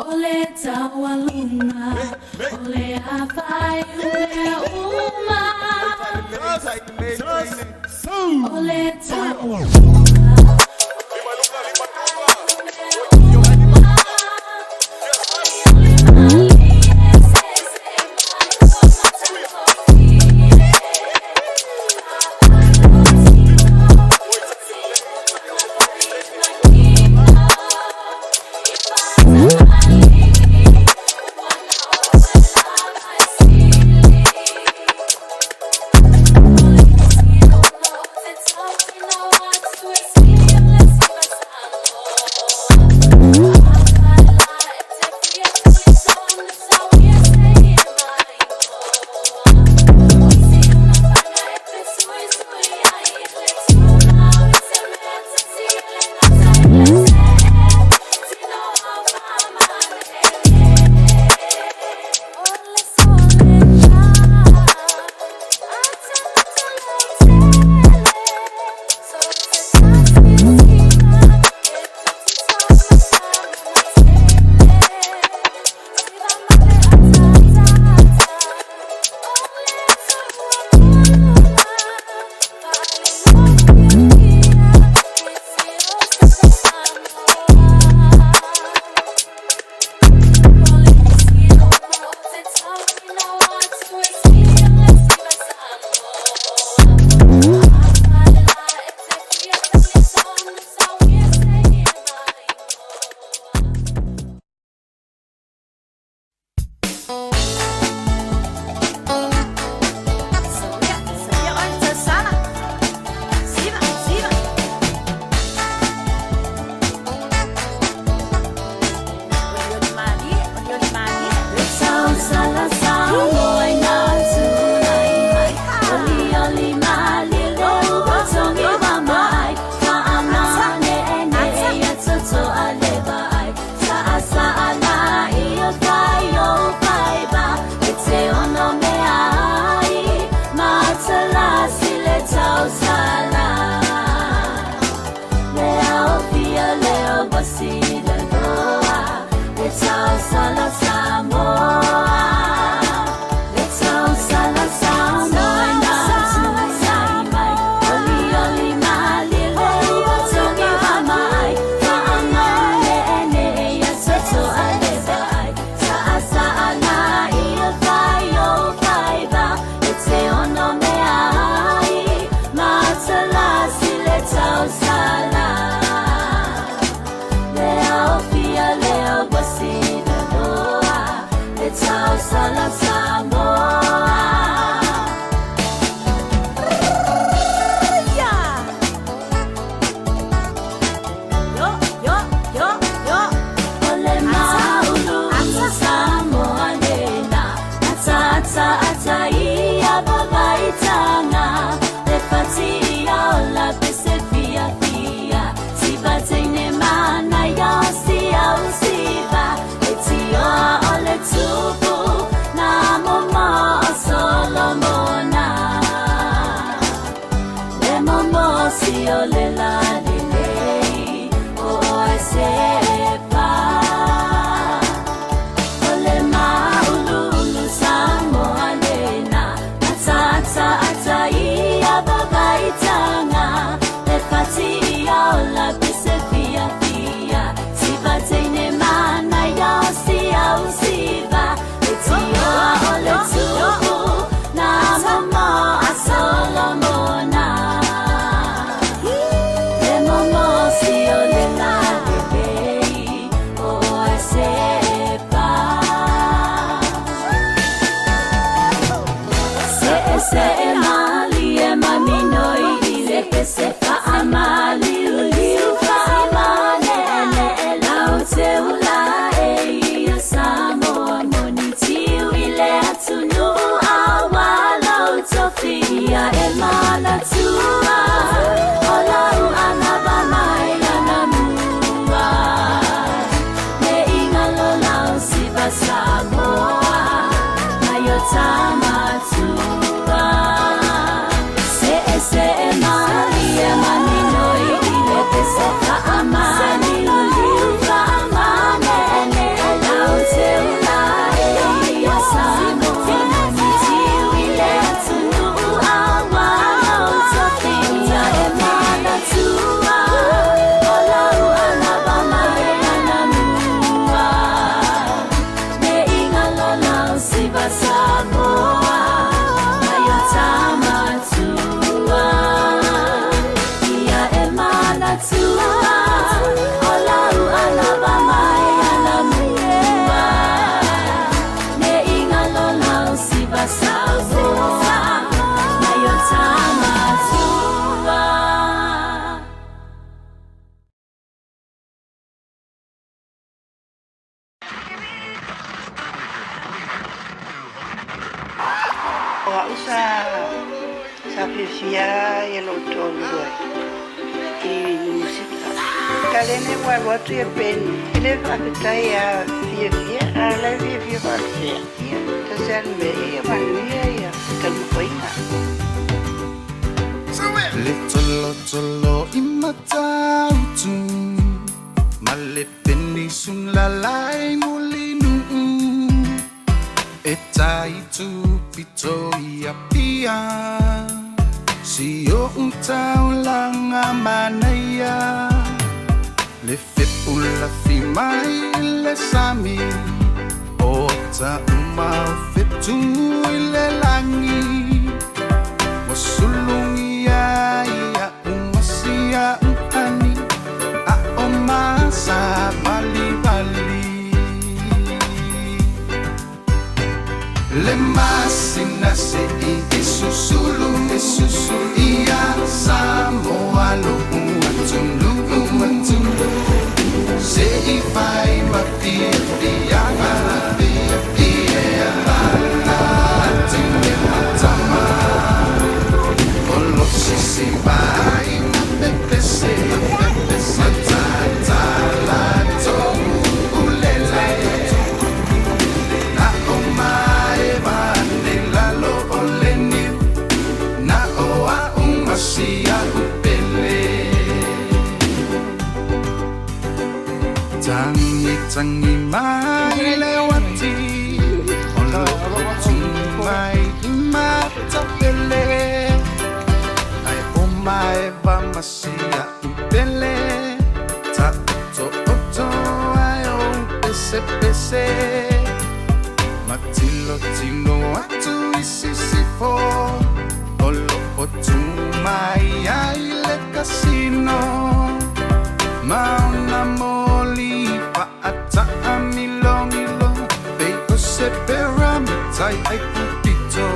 Ole tawalunga, ole afai, ole uma. Ole tawalunga. wa usa sa fifia yelo tolwe I musika kalene wa watu ya pen ile akatai ya fifia ala fifia fifia tasan me ya manuia ya kalmukoina Litolo imatautu Malepeni sunlalai mulinu Etaitu pito ia pia Sio untau langa manaya Le fepula fimai le sami Ota umau fetu ile langi Wasulungi ya umasia ukani A omasa bali Le masina se isusulu Ia samoa lo umatulu Se ifai mafia fianga Ia lana tinge matama Olo sisi vai na pepese Matata lato ulele Na omae vane lalo oleni Na oa umasia upele Tangi mai lewati Olo tumai matapele Mai ba masia upele Ta oto ayo pese Matilo tino atu isisifo Olo otu mai aile casino Mauna moli pa ata amilongilo Peo sepera mitai ai pupito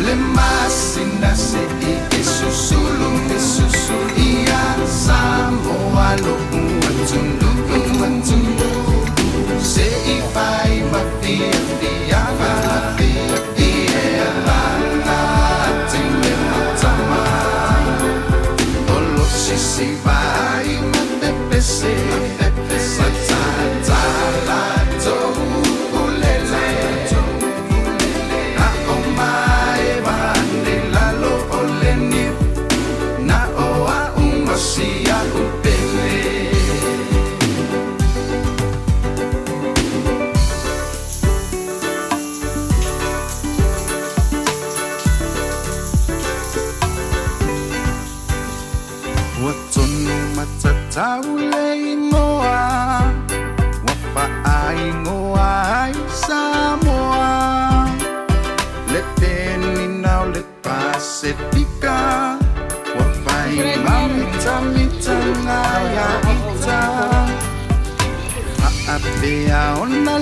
Le masina se isusulu Ia samoa lo umatulu Se ifai mafia fianga Ia lana tinge matama Olo sisi vai matepese Matata lato ulele Na omae vane lalo oleni Na oa umasia upele Watono matatau le ingoa Wapa aingoa ai Samoa Le peni nau le Pasifika Wafai mamita ngaya ita Aapea ona